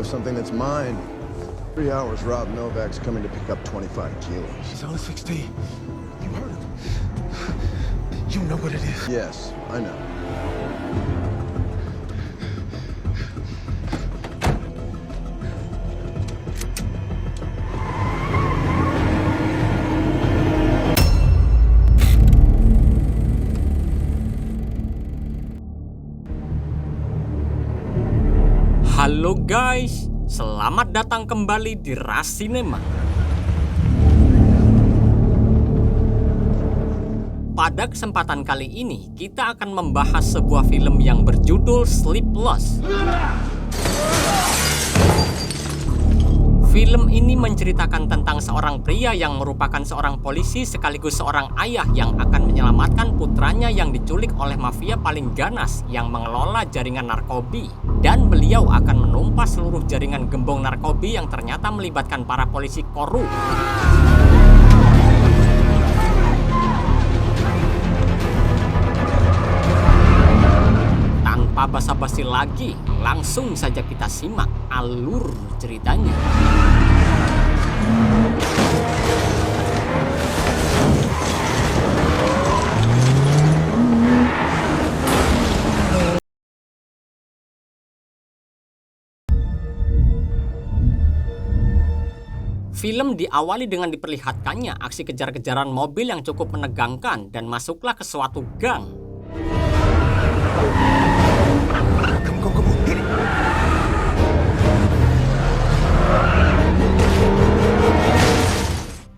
something that's mine. 3 hours, Rob Novak's coming to pick up 25 kilos. He's only 16. You heard him. You know what it is. Yes, I know. Halo guys, selamat datang kembali di Rush Cinema. Pada kesempatan kali ini, kita akan membahas sebuah film yang berjudul Sleepless. Film ini menceritakan tentang seorang pria yang merupakan seorang polisi sekaligus seorang ayah yang akan menyelamatkan putranya yang diculik oleh mafia paling ganas yang mengelola jaringan narkobi. Dan beliau akan menumpas seluruh jaringan gembong narkobi yang ternyata melibatkan para polisi korup. Tanpa basa-basi lagi, langsung saja kita simak alur ceritanya. Film diawali dengan diperlihatkannya aksi kejar-kejaran mobil yang cukup menegangkan dan masuklah ke suatu gang.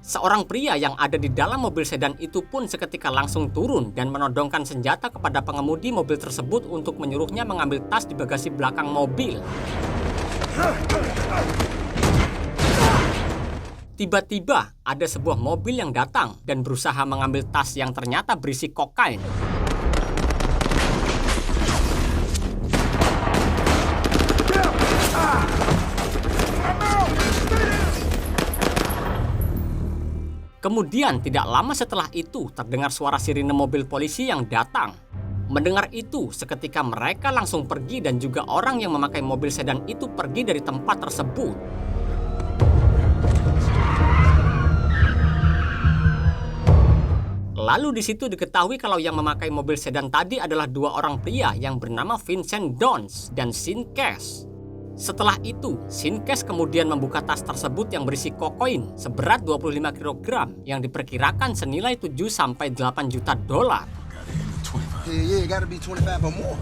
Seorang pria yang ada di dalam mobil sedan itu pun seketika langsung turun dan menodongkan senjata kepada pengemudi mobil tersebut untuk menyuruhnya mengambil tas di bagasi belakang mobil. Tiba-tiba ada sebuah mobil yang datang dan berusaha mengambil tas yang ternyata berisi kokain. Kemudian tidak lama setelah itu terdengar suara sirine mobil polisi yang datang. Mendengar itu, seketika mereka langsung pergi dan juga orang yang memakai mobil sedan itu pergi dari tempat tersebut. Lalu di situ diketahui kalau yang memakai mobil sedan tadi adalah dua orang pria yang bernama Vincent Dons dan Sean Cash. Setelah itu, Sean Cash kemudian membuka tas tersebut yang berisi kokain seberat 25 kg yang diperkirakan senilai 7-8 juta dolar. Yeah, gotta be 25 or more.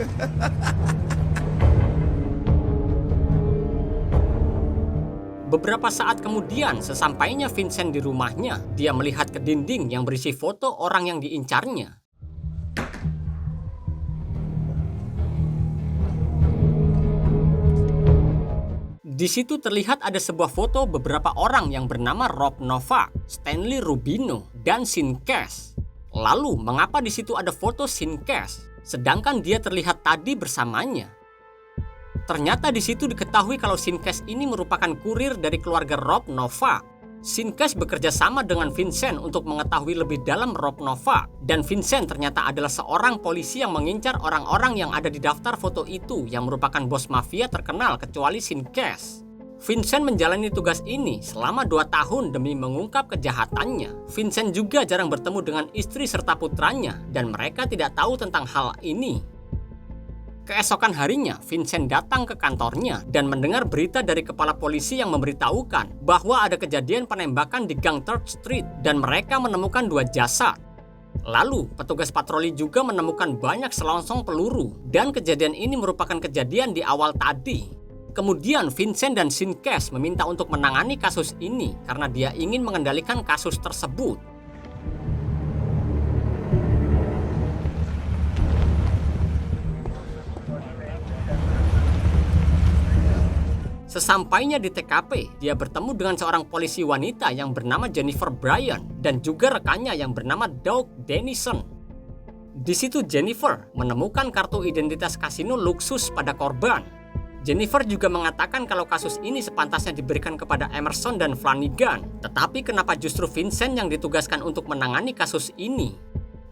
Beberapa saat kemudian, sesampainya Vincent di rumahnya, dia melihat ke dinding yang berisi foto orang yang diincarnya. Di situ terlihat ada sebuah foto beberapa orang yang bernama Rob Novak, Stanley Rubino, dan Sean Cash. Lalu, mengapa di situ ada foto Sean Cash, sedangkan dia terlihat tadi bersamanya? Ternyata di situ diketahui kalau Sean Cash ini merupakan kurir dari keluarga Rob Novak. Sean Cash bekerja sama dengan Vincent untuk mengetahui lebih dalam Rob Novak. Dan Vincent ternyata adalah seorang polisi yang mengincar orang-orang yang ada di daftar foto itu yang merupakan bos mafia terkenal kecuali Sean Cash. Vincent menjalani tugas ini selama 2 tahun demi mengungkap kejahatannya. Vincent juga jarang bertemu dengan istri serta putranya dan mereka tidak tahu tentang hal ini. Keesokan harinya, Vincent datang ke kantornya dan mendengar berita dari kepala polisi yang memberitahukan bahwa ada kejadian penembakan di gang 3rd Street dan mereka menemukan 2 jasad. Lalu, petugas patroli juga menemukan banyak selongsong peluru dan kejadian ini merupakan kejadian di awal tadi. Kemudian Vincent dan Sean Cash meminta untuk menangani kasus ini karena dia ingin mengendalikan kasus tersebut. Sesampainya di TKP, dia bertemu dengan seorang polisi wanita yang bernama Jennifer Bryan dan juga rekannya yang bernama Doug Dennison. Di situ Jennifer menemukan kartu identitas kasino luksus pada korban. Jennifer juga mengatakan kalau kasus ini sepantasnya diberikan kepada Emerson dan Flanagan. Tetapi kenapa justru Vincent yang ditugaskan untuk menangani kasus ini?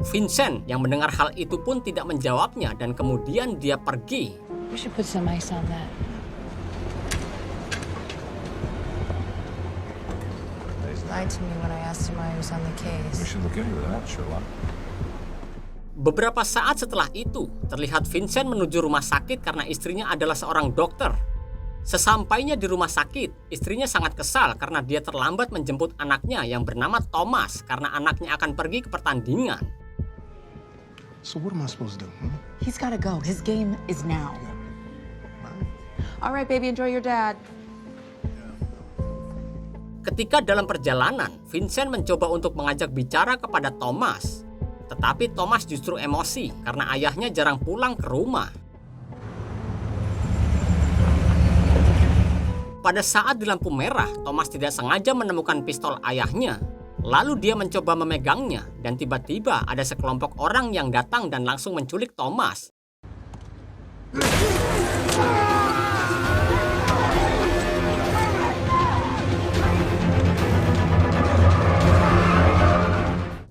Vincent yang mendengar hal itu pun tidak menjawabnya dan kemudian dia pergi. We should put some ice on that. lied to me when I asked him why he was on the We case. should look into that, Sherlock. Beberapa saat setelah itu, terlihat Vincent menuju rumah sakit karena istrinya adalah seorang dokter. Sesampainya di rumah sakit, istrinya sangat kesal karena dia terlambat menjemput anaknya yang bernama Thomas karena anaknya akan pergi ke pertandingan. So what am I supposed to do? He's gotta go. His game is now. All right, baby, enjoy your dad. Ketika dalam perjalanan, Vincent mencoba untuk mengajak bicara kepada Thomas. Tetapi Thomas justru emosi karena ayahnya jarang pulang ke rumah. Pada saat di lampu merah, Thomas tidak sengaja menemukan pistol ayahnya. Lalu dia mencoba memegangnya dan tiba-tiba ada sekelompok orang yang datang dan langsung menculik Thomas.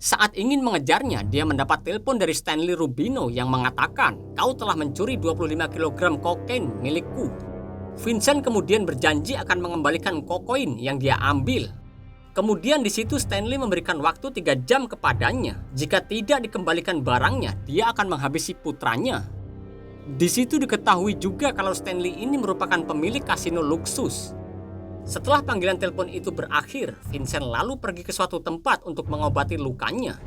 Saat ingin mengejarnya, dia mendapat telepon dari Stanley Rubino yang mengatakan, "Kau telah mencuri 25 kg kokain milikku." Vincent kemudian berjanji akan mengembalikan kokain yang dia ambil. Kemudian di situ Stanley memberikan waktu 3 jam kepadanya. Jika tidak dikembalikan barangnya, dia akan menghabisi putranya. Di situ diketahui juga kalau Stanley ini merupakan pemilik kasino luksus. Setelah panggilan telepon itu berakhir, Vincent lalu pergi ke suatu tempat untuk mengobati lukanya.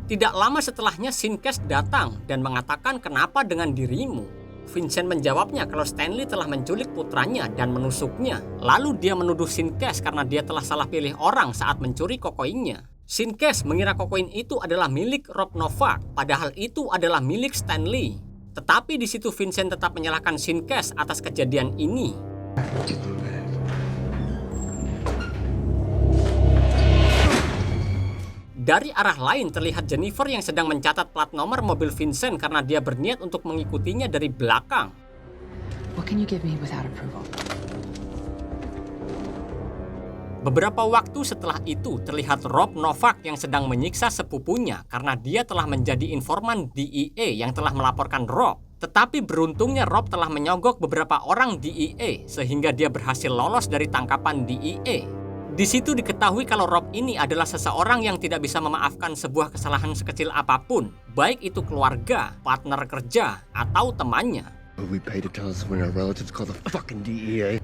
Tidak lama setelahnya Sinkes datang dan mengatakan kenapa dengan dirimu. Vincent menjawabnya kalau Stanley telah menculik putranya dan menusuknya. Lalu dia menuduh Sinkes karena dia telah salah pilih orang saat mencuri kokainnya. Sinkes mengira kokain itu adalah milik Rob Novak, padahal itu adalah milik Stanley. Tetapi di situ Vincent tetap menyalahkan Sinkes atas kejadian ini. Dari arah lain terlihat Jennifer yang sedang mencatat plat nomor mobil Vincent karena dia berniat untuk mengikutinya dari belakang. What can you give me without approval? Beberapa waktu setelah itu terlihat Rob Novak yang sedang menyiksa sepupunya karena dia telah menjadi informan DEA yang telah melaporkan Rob. Tetapi beruntungnya Rob telah menyogok beberapa orang DEA sehingga dia berhasil lolos dari tangkapan DEA. Di situ diketahui kalau Rob ini adalah seseorang yang tidak bisa memaafkan sebuah kesalahan sekecil apapun, baik itu keluarga, partner kerja, atau temannya. We pay to tell us when our relatives call the fucking DEA.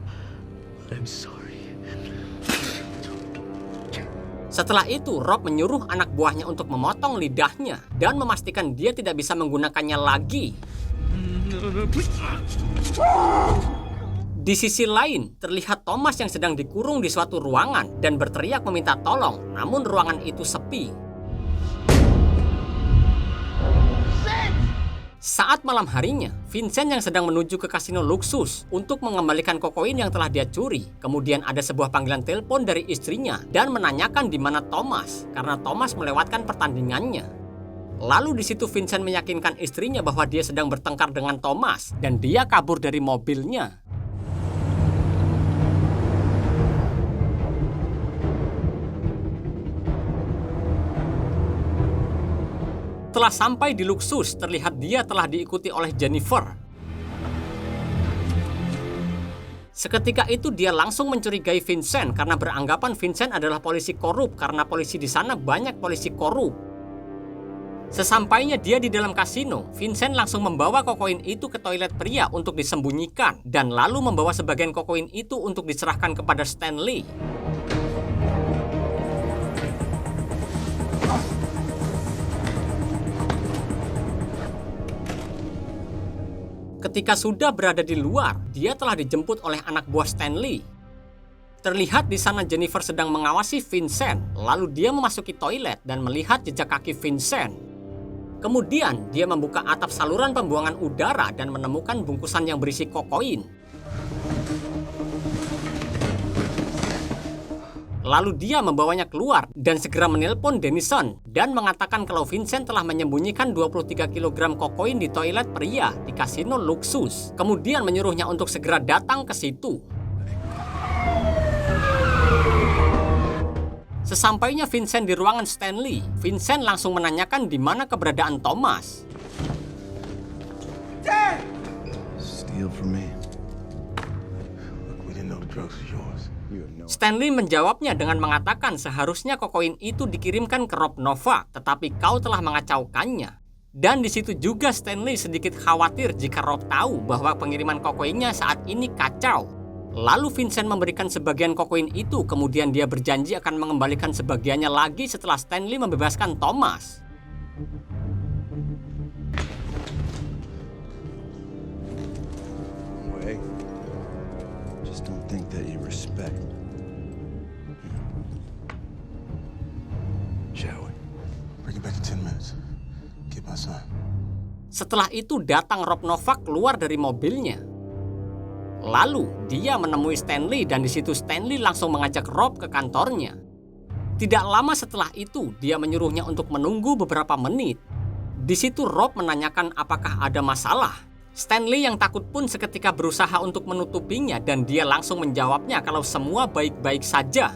I'm sorry. Setelah itu, Rob menyuruh anak buahnya untuk memotong lidahnya dan memastikan dia tidak bisa menggunakannya lagi. Di sisi lain, terlihat Thomas yang sedang dikurung di suatu ruangan dan berteriak meminta tolong, namun ruangan itu sepi. Saat malam harinya, Vincent yang sedang menuju ke kasino luksus untuk mengembalikan kokain yang telah dia curi. Kemudian ada sebuah panggilan telepon dari istrinya dan menanyakan di mana Thomas, karena Thomas melewatkan pertandingannya. Lalu di situ Vincent meyakinkan istrinya bahwa dia sedang bertengkar dengan Thomas dan dia kabur dari mobilnya. Setelah sampai di luksus, terlihat dia telah diikuti oleh Jennifer. Seketika itu dia langsung mencurigai Vincent karena beranggapan Vincent adalah polisi korup karena polisi di sana banyak polisi korup. Sesampainya dia di dalam kasino, Vincent langsung membawa kokain itu ke toilet pria untuk disembunyikan dan lalu membawa sebagian kokain itu untuk diserahkan kepada Stanley. Ketika sudah berada di luar, dia telah dijemput oleh anak buah Stanley. Terlihat di sana Jennifer sedang mengawasi Vincent, lalu dia memasuki toilet dan melihat jejak kaki Vincent. Kemudian dia membuka atap saluran pembuangan udara dan menemukan bungkusan yang berisi kokain. Lalu dia membawanya keluar dan segera menelpon Denison dan mengatakan kalau Vincent telah menyembunyikan 23 kg kokain di toilet pria di kasino luksus. Kemudian menyuruhnya untuk segera datang ke situ. Sesampainya Vincent di ruangan Stanley, Vincent langsung menanyakan di mana keberadaan Thomas. Steal from me. Look, we didn't know the drugs was yours. You have no. Stanley menjawabnya dengan mengatakan seharusnya kokain itu dikirimkan ke Rob Nova, tetapi kau telah mengacaukannya. Dan di situ juga Stanley sedikit khawatir jika Rob tahu bahwa pengiriman kokainnya saat ini kacau. Lalu Vincent memberikan sebagian kokain itu, kemudian dia berjanji akan mengembalikan sebagiannya lagi setelah Stanley membebaskan Thomas. Way. Just don't think that you respect. Shall we? Bring it back in 10 minutes. Get my son. Setelah itu datang Rob Novak keluar dari mobilnya. Lalu dia menemui Stanley dan di situ Stanley langsung mengajak Rob ke kantornya. Tidak lama setelah itu dia menyuruhnya untuk menunggu beberapa menit. Di situ Rob menanyakan apakah ada masalah. Stanley yang takut pun seketika berusaha untuk menutupinya dan dia langsung menjawabnya kalau semua baik-baik saja.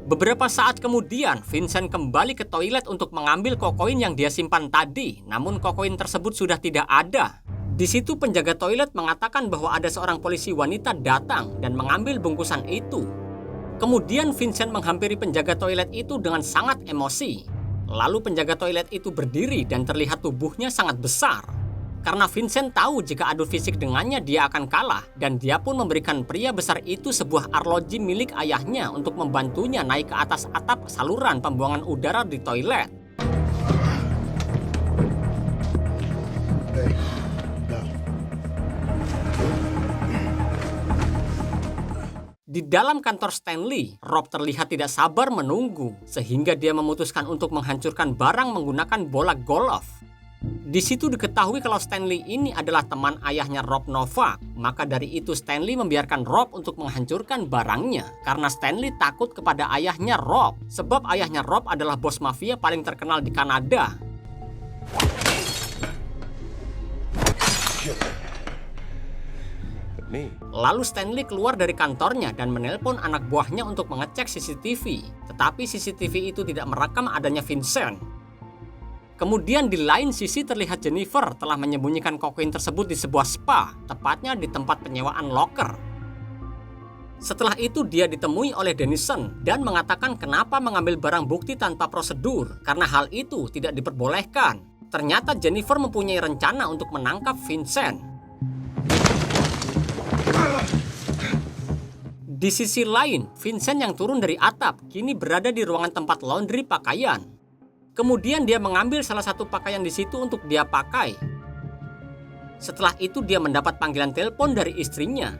Beberapa saat kemudian, Vincent kembali ke toilet untuk mengambil kokain yang dia simpan tadi, namun kokain tersebut sudah tidak ada. Di situ penjaga toilet mengatakan bahwa ada seorang polisi wanita datang dan mengambil bungkusan itu. Kemudian Vincent menghampiri penjaga toilet itu dengan sangat emosi. Lalu penjaga toilet itu berdiri dan terlihat tubuhnya sangat besar. Karena Vincent tahu jika adu fisik dengannya dia akan kalah, dan dia pun memberikan pria besar itu sebuah arloji milik ayahnya untuk membantunya naik ke atas atap saluran pembuangan udara di toilet. Hey, no. Di dalam kantor Stanley, Rob terlihat tidak sabar menunggu, sehingga dia memutuskan untuk menghancurkan barang menggunakan bola golf. Di situ diketahui kalau Stanley ini adalah teman ayahnya Rob Novak. Maka dari itu Stanley membiarkan Rob untuk menghancurkan barangnya. Karena Stanley takut kepada ayahnya Rob. Sebab ayahnya Rob adalah bos mafia paling terkenal di Kanada. Lalu Stanley keluar dari kantornya dan menelpon anak buahnya untuk mengecek CCTV. Tetapi CCTV itu tidak merekam adanya Vincent. Kemudian di lain sisi terlihat Jennifer telah menyembunyikan kokain tersebut di sebuah spa, tepatnya di tempat penyewaan loker. Setelah itu dia ditemui oleh Dennison dan mengatakan kenapa mengambil barang bukti tanpa prosedur, karena hal itu tidak diperbolehkan. Ternyata Jennifer mempunyai rencana untuk menangkap Vincent. Di sisi lain, Vincent yang turun dari atap kini berada di ruangan tempat laundry pakaian. Kemudian dia mengambil salah satu pakaian di situ untuk dia pakai. Setelah itu dia mendapat panggilan telepon dari istrinya.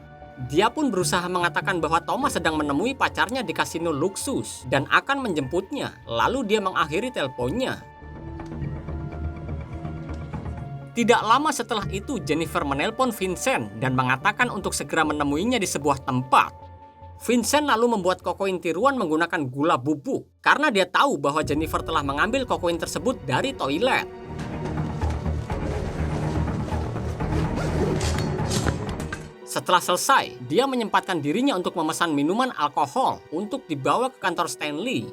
Dia pun berusaha mengatakan bahwa Thomas sedang menemui pacarnya di kasino luksus dan akan menjemputnya. Lalu dia mengakhiri teleponnya. Tidak lama setelah itu Jennifer menelpon Vincent dan mengatakan untuk segera menemuinya di sebuah tempat. Vincent lalu membuat kokain tiruan menggunakan gula bubuk karena dia tahu bahwa Jennifer telah mengambil kokain tersebut dari toilet. Setelah selesai, dia menyempatkan dirinya untuk memesan minuman alkohol untuk dibawa ke kantor Stanley.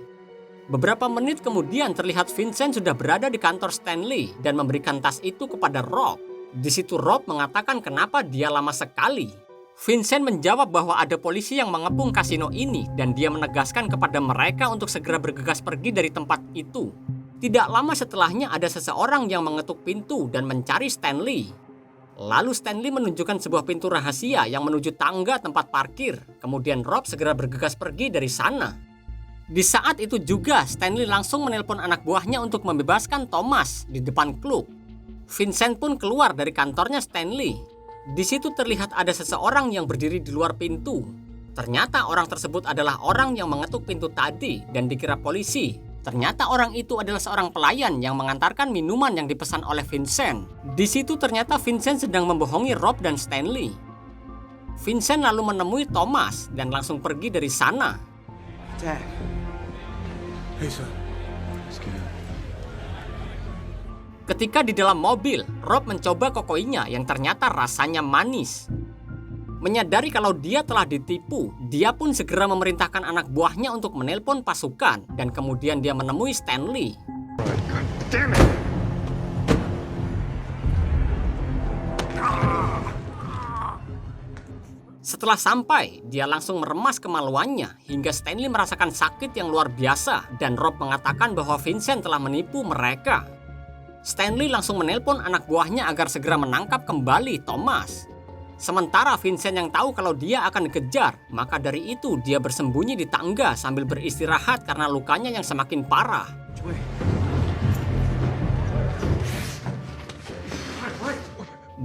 Beberapa menit kemudian terlihat Vincent sudah berada di kantor Stanley dan memberikan tas itu kepada Rob. Di situ Rob mengatakan kenapa dia lama sekali. Vincent menjawab bahwa ada polisi yang mengepung kasino ini dan dia menegaskan kepada mereka untuk segera bergegas pergi dari tempat itu. Tidak lama setelahnya ada seseorang yang mengetuk pintu dan mencari Stanley. Lalu Stanley menunjukkan sebuah pintu rahasia yang menuju tangga tempat parkir. Kemudian Rob segera bergegas pergi dari sana. Di saat itu juga Stanley langsung menelpon anak buahnya untuk membebaskan Thomas di depan klub. Vincent pun keluar dari kantornya Stanley. Di situ terlihat ada seseorang yang berdiri di luar pintu. Ternyata orang tersebut adalah orang yang mengetuk pintu tadi dan dikira polisi. Ternyata orang itu adalah seorang pelayan yang mengantarkan minuman yang dipesan oleh Vincent. Di situ ternyata Vincent sedang membohongi Rob dan Stanley. Vincent lalu menemui Thomas dan langsung pergi dari sana. Dad. Hey, son. Let's get out. Ketika di dalam mobil, Rob mencoba kokainnya yang ternyata rasanya manis. Menyadari kalau dia telah ditipu, dia pun segera memerintahkan anak buahnya untuk menelpon pasukan dan kemudian dia menemui Stanley. Damn it! Setelah sampai, dia langsung meremas kemaluannya hingga Stanley merasakan sakit yang luar biasa dan Rob mengatakan bahwa Vincent telah menipu mereka. Stanley langsung menelpon anak buahnya agar segera menangkap kembali Thomas. Sementara Vincent yang tahu kalau dia akan dikejar, maka dari itu dia bersembunyi di tangga sambil beristirahat karena lukanya yang semakin parah.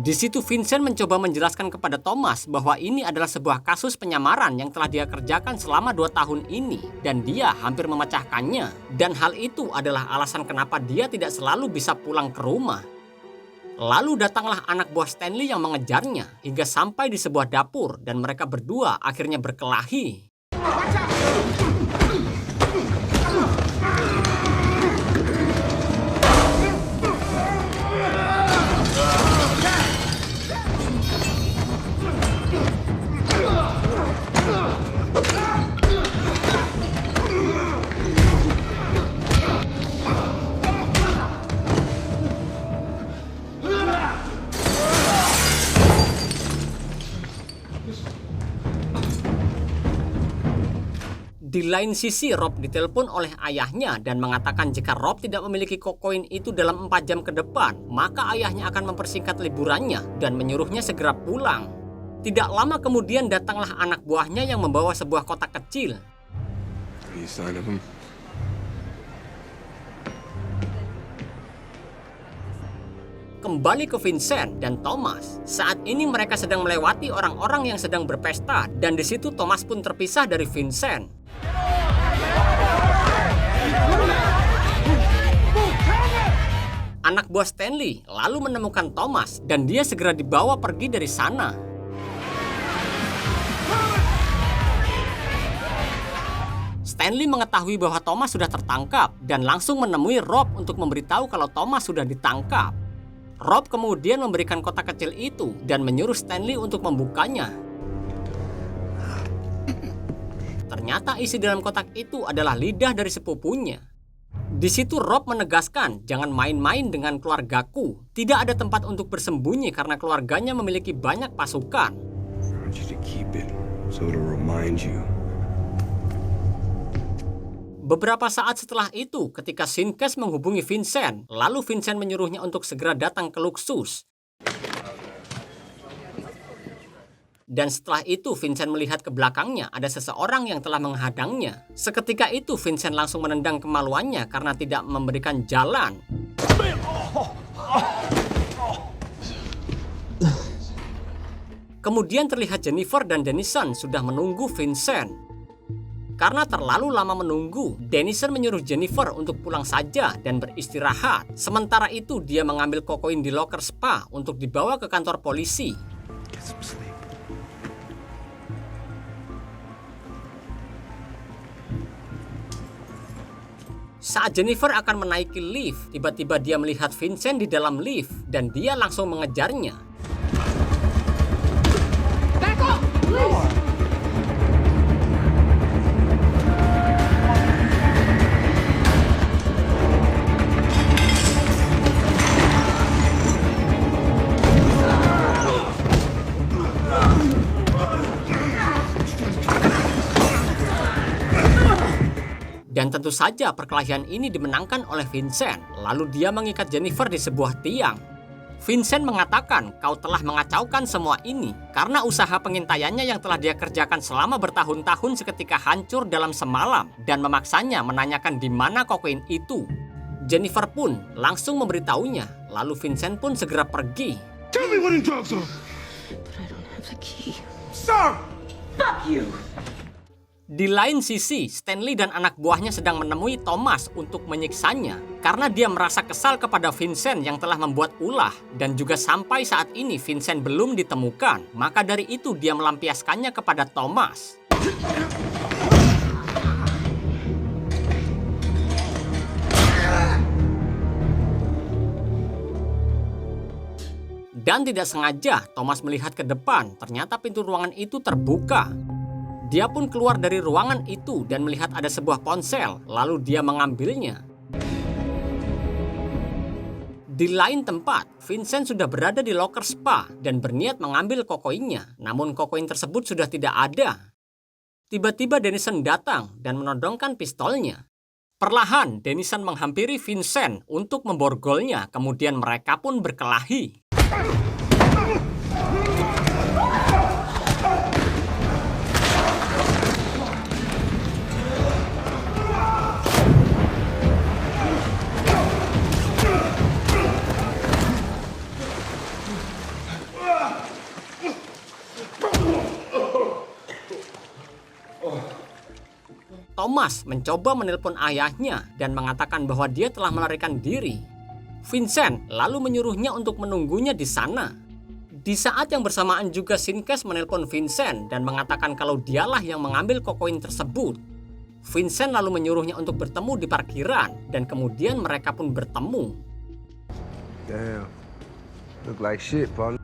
Di situ Vincent mencoba menjelaskan kepada Thomas bahwa ini adalah sebuah kasus penyamaran yang telah dia kerjakan selama 2 tahun ini dan dia hampir memecahkannya. Dan hal itu adalah alasan kenapa dia tidak selalu bisa pulang ke rumah. Lalu datanglah anak buah Stanley yang mengejarnya hingga sampai di sebuah dapur dan mereka berdua akhirnya berkelahi. Di lain sisi, Rob ditelepon oleh ayahnya dan mengatakan jika Rob tidak memiliki kokain itu dalam 4 jam ke depan, maka ayahnya akan mempersingkat liburannya dan menyuruhnya segera pulang. Tidak lama kemudian datanglah anak buahnya yang membawa sebuah kotak kecil. Any sign of him? Kembali ke Vincent dan Thomas. Saat ini mereka sedang melewati orang-orang yang sedang berpesta dan di situ Thomas pun terpisah dari Vincent. Anak buah Stanley lalu menemukan Thomas dan dia segera dibawa pergi dari sana. Stanley mengetahui bahwa Thomas sudah tertangkap dan langsung menemui Rob untuk memberitahu kalau Thomas sudah ditangkap. Rob kemudian memberikan kotak kecil itu dan menyuruh Stanley untuk membukanya. Ternyata isi dalam kotak itu adalah lidah dari sepupunya. Di situ Rob menegaskan, jangan main-main dengan keluargaku. Tidak ada tempat untuk bersembunyi karena keluarganya memiliki banyak pasukan. I want you to keep it so it'll remind you. Beberapa saat setelah itu, ketika Sinkes menghubungi Vincent, lalu Vincent menyuruhnya untuk segera datang ke Luxus. Dan setelah itu Vincent melihat ke belakangnya ada seseorang yang telah menghadangnya. Seketika itu Vincent langsung menendang kemaluannya karena tidak memberikan jalan. Kemudian terlihat Jennifer dan Denison sudah menunggu Vincent. Karena terlalu lama menunggu, Denison menyuruh Jennifer untuk pulang saja dan beristirahat. Sementara itu dia mengambil kokain di loker spa untuk dibawa ke kantor polisi. Get some sleep. Saat Jennifer akan menaiki lift, tiba-tiba dia melihat Vincent di dalam lift dan dia langsung mengejarnya. Back off, please! Dan tentu saja perkelahian ini dimenangkan oleh Vincent. Lalu dia mengikat Jennifer di sebuah tiang. Vincent mengatakan kau telah mengacaukan semua ini karena usaha pengintaiannya yang telah dia kerjakan selama bertahun-tahun seketika hancur dalam semalam dan memaksanya menanyakan di mana kokain itu. Jennifer pun langsung memberitahunya. Lalu Vincent pun segera pergi. Tell me what the drugs are! But I don't have the key. Sir! Fuck you! Di lain sisi, Stanley dan anak buahnya sedang menemui Thomas untuk menyiksanya karena dia merasa kesal kepada Vincent yang telah membuat ulah dan juga sampai saat ini Vincent belum ditemukan. Maka dari itu dia melampiaskannya kepada Thomas. Dan tidak sengaja, Thomas melihat ke depan, ternyata pintu ruangan itu terbuka. Dia pun keluar dari ruangan itu dan melihat ada sebuah ponsel, lalu dia mengambilnya. Di lain tempat, Vincent sudah berada di locker spa dan berniat mengambil kokoinnya, namun kokoin tersebut sudah tidak ada. Tiba-tiba Denison datang dan menodongkan pistolnya. Perlahan, Denison menghampiri Vincent untuk memborgolnya, kemudian mereka pun berkelahi. Thomas mencoba menelpon ayahnya dan mengatakan bahwa dia telah melarikan diri. Vincent lalu menyuruhnya untuk menunggunya di sana. Di saat yang bersamaan juga Sinkes menelpon Vincent dan mengatakan kalau dialah yang mengambil kokoin tersebut. Vincent lalu menyuruhnya untuk bertemu di parkiran dan kemudian mereka pun bertemu. Damn. Look like shit, partner.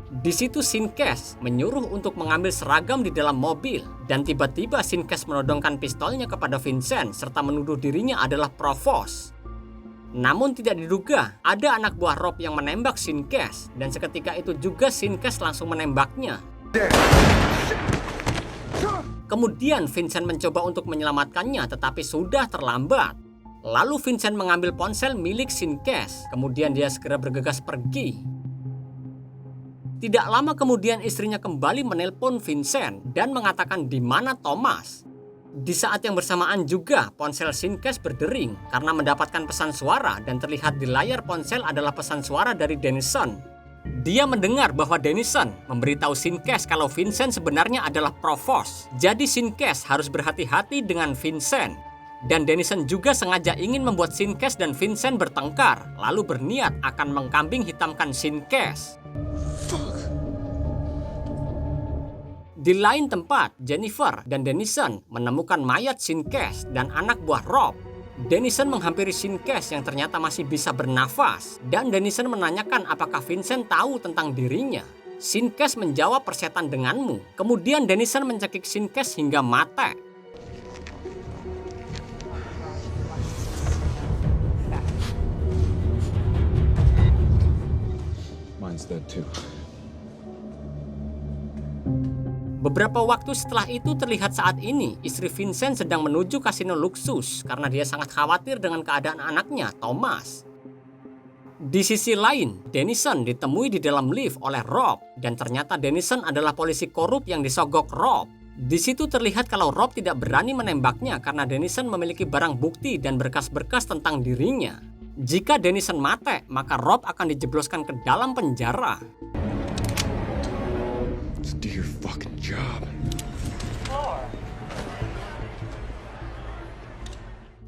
Di situ Sinkes menyuruh untuk mengambil seragam di dalam mobil dan tiba-tiba Sinkes menodongkan pistolnya kepada Vincent serta menuduh dirinya adalah provos. Namun tidak diduga ada anak buah Rob yang menembak Sinkes dan seketika itu juga Sinkes langsung menembaknya. Kemudian Vincent mencoba untuk menyelamatkannya tetapi sudah terlambat. Lalu Vincent mengambil ponsel milik Sinkes, kemudian dia segera bergegas pergi. Tidak lama kemudian istrinya kembali menelpon Vincent dan mengatakan di mana Thomas. Di saat yang bersamaan juga ponsel Sinkes berdering karena mendapatkan pesan suara dan terlihat di layar ponsel adalah pesan suara dari Denison. Dia mendengar bahwa Denison memberitahu Sinkes kalau Vincent sebenarnya adalah provos. Jadi Sinkes harus berhati-hati dengan Vincent. Dan Denison juga sengaja ingin membuat Sinkes dan Vincent bertengkar, lalu berniat akan mengkambing hitamkan Sinkes. Di lain tempat, Jennifer dan Denison menemukan mayat Sinkes dan anak buah Rob. Denison menghampiri Sinkes yang ternyata masih bisa bernafas, dan Denison menanyakan apakah Vincent tahu tentang dirinya. Sinkes menjawab persetan denganmu. Kemudian Denison mencekik Sinkes hingga mati. Mine's dead too. Beberapa waktu setelah itu terlihat saat ini istri Vincent sedang menuju kasino luksus karena dia sangat khawatir dengan keadaan anaknya, Thomas. Di sisi lain, Denison ditemui di dalam lift oleh Rob dan ternyata Denison adalah polisi korup yang disogok Rob. Di situ terlihat kalau Rob tidak berani menembaknya karena Denison memiliki barang bukti dan berkas-berkas tentang dirinya. Jika Denison mati, maka Rob akan dijebloskan ke dalam penjara. Just do your fucking job.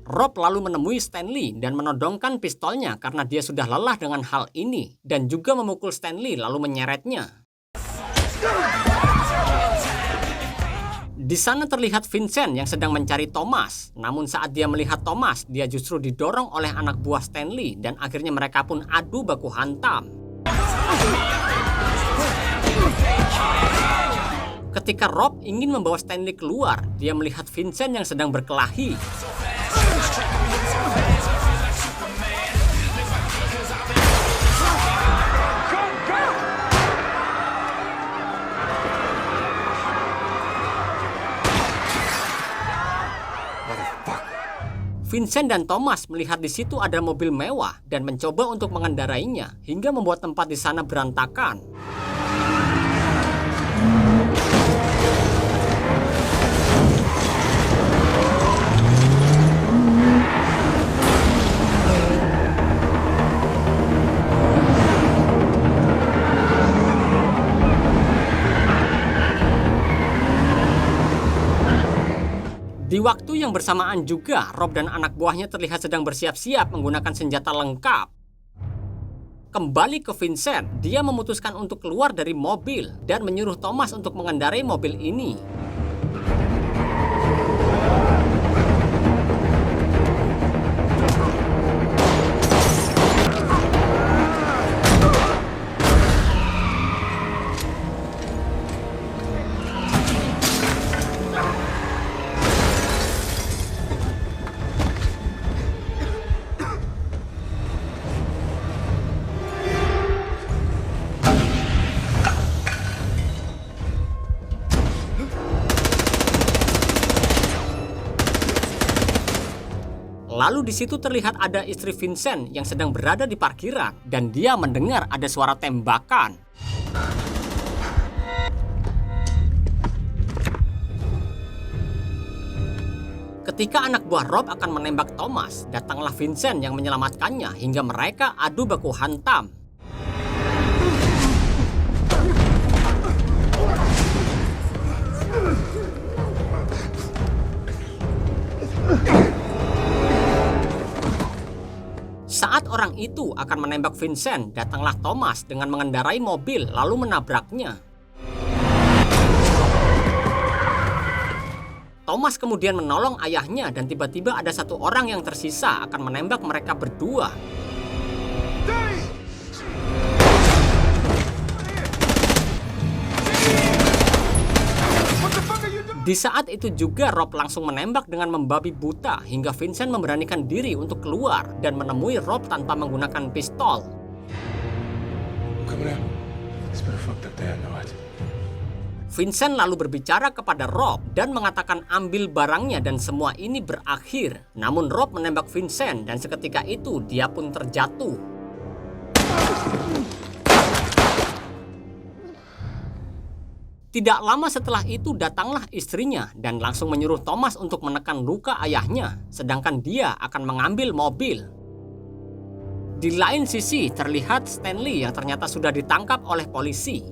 Rob lalu menemui Stanley dan menodongkan pistolnya karena dia sudah lelah dengan hal ini dan juga memukul Stanley lalu menyeretnya. Di sana terlihat Vincent yang sedang mencari Thomas. Namun saat dia melihat Thomas, dia justru didorong oleh anak buah Stanley dan akhirnya mereka pun adu baku hantam. Ketika Rob ingin membawa Stanley keluar, dia melihat Vincent yang sedang berkelahi. Vincent dan Thomas melihat di situ ada mobil mewah dan mencoba untuk mengendarainya hingga membuat tempat di sana berantakan. Di waktu yang bersamaan juga, Rob dan anak buahnya terlihat sedang bersiap-siap menggunakan senjata lengkap. Kembali ke Vincent, dia memutuskan untuk keluar dari mobil dan menyuruh Thomas untuk mengendarai mobil ini. Lalu di situ terlihat ada istri Vincent yang sedang berada di parkiran dan dia mendengar ada suara tembakan. Ketika anak buah Rob akan menembak Thomas, datanglah Vincent yang menyelamatkannya hingga mereka adu baku hantam. Saat orang itu akan menembak Vincent, datanglah Thomas dengan mengendarai mobil lalu menabraknya. Thomas kemudian menolong ayahnya dan tiba-tiba ada satu orang yang tersisa akan menembak mereka berdua. Di saat itu juga Rob langsung menembak dengan membabi buta hingga Vincent memberanikan diri untuk keluar dan menemui Rob tanpa menggunakan pistol. Vincent lalu berbicara kepada Rob dan mengatakan ambil barangnya dan semua ini berakhir. Namun Rob menembak Vincent dan seketika itu dia pun terjatuh. Tidak lama setelah itu datanglah istrinya dan langsung menyuruh Thomas untuk menekan luka ayahnya, sedangkan dia akan mengambil mobil. Di lain sisi terlihat Stanley yang ternyata sudah ditangkap oleh polisi.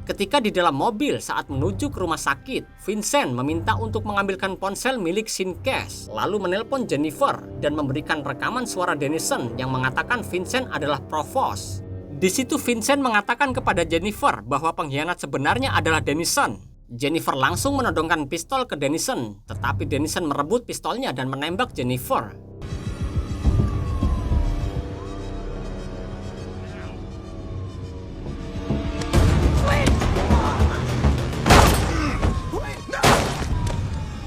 Ketika di dalam mobil saat menuju ke rumah sakit, Vincent meminta untuk mengambilkan ponsel milik Cash, lalu menelpon Jennifer dan memberikan rekaman suara Dennison yang mengatakan Vincent adalah Provost. Di situ Vincent mengatakan kepada Jennifer bahwa pengkhianat sebenarnya adalah Dennison. Jennifer langsung menodongkan pistol ke Dennison, tetapi Dennison merebut pistolnya dan menembak Jennifer.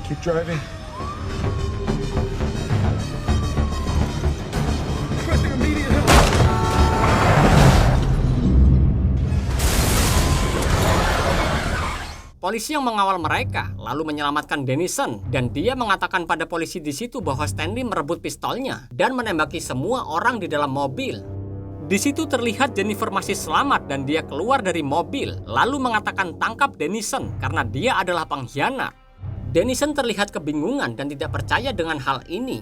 Keep driving. Requesting immediate help. Polisi yang mengawal mereka lalu menyelamatkan Dennison dan dia mengatakan pada polisi di situ bahwa Stanley merebut pistolnya dan menembaki semua orang di dalam mobil. Di situ terlihat Jennifer masih selamat dan dia keluar dari mobil lalu mengatakan tangkap Dennison karena dia adalah pengkhianat. Dennison terlihat kebingungan dan tidak percaya dengan hal ini.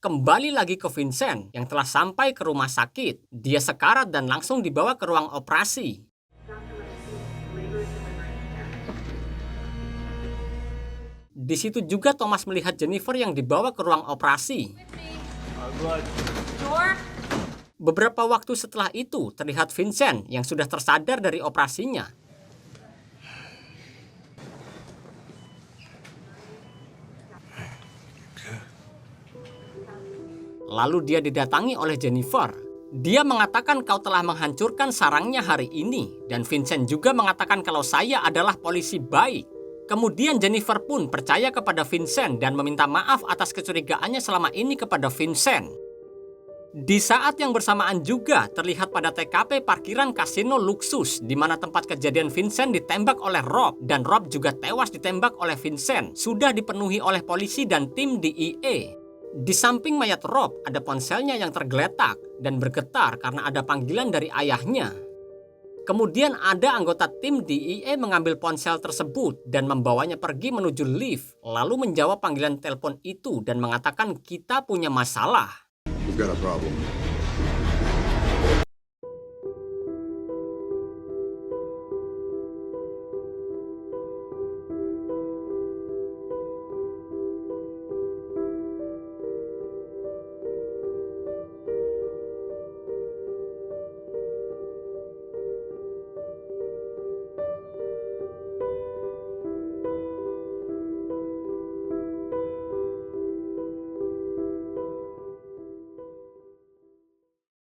Kembali lagi ke Vincent yang telah sampai ke rumah sakit. Dia sekarat dan langsung dibawa ke ruang operasi. Di situ juga Thomas melihat Jennifer yang dibawa ke ruang operasi. Beberapa waktu setelah itu terlihat Vincent yang sudah tersadar dari operasinya. Lalu dia didatangi oleh Jennifer. Dia mengatakan kau telah menghancurkan sarangnya hari ini. Dan Vincent juga mengatakan kalau saya adalah polisi baik. Kemudian Jennifer pun percaya kepada Vincent dan meminta maaf atas kecurigaannya selama ini kepada Vincent. Di saat yang bersamaan juga terlihat pada TKP parkiran kasino Luxus di mana tempat kejadian Vincent ditembak oleh Rob dan Rob juga tewas ditembak oleh Vincent. Sudah dipenuhi oleh polisi dan tim DEA. Di samping mayat Rob ada ponselnya yang tergeletak dan bergetar karena ada panggilan dari ayahnya. Kemudian ada anggota tim DEA mengambil ponsel tersebut dan membawanya pergi menuju lift, lalu menjawab panggilan telepon itu dan mengatakan kita punya masalah. We've got a problem.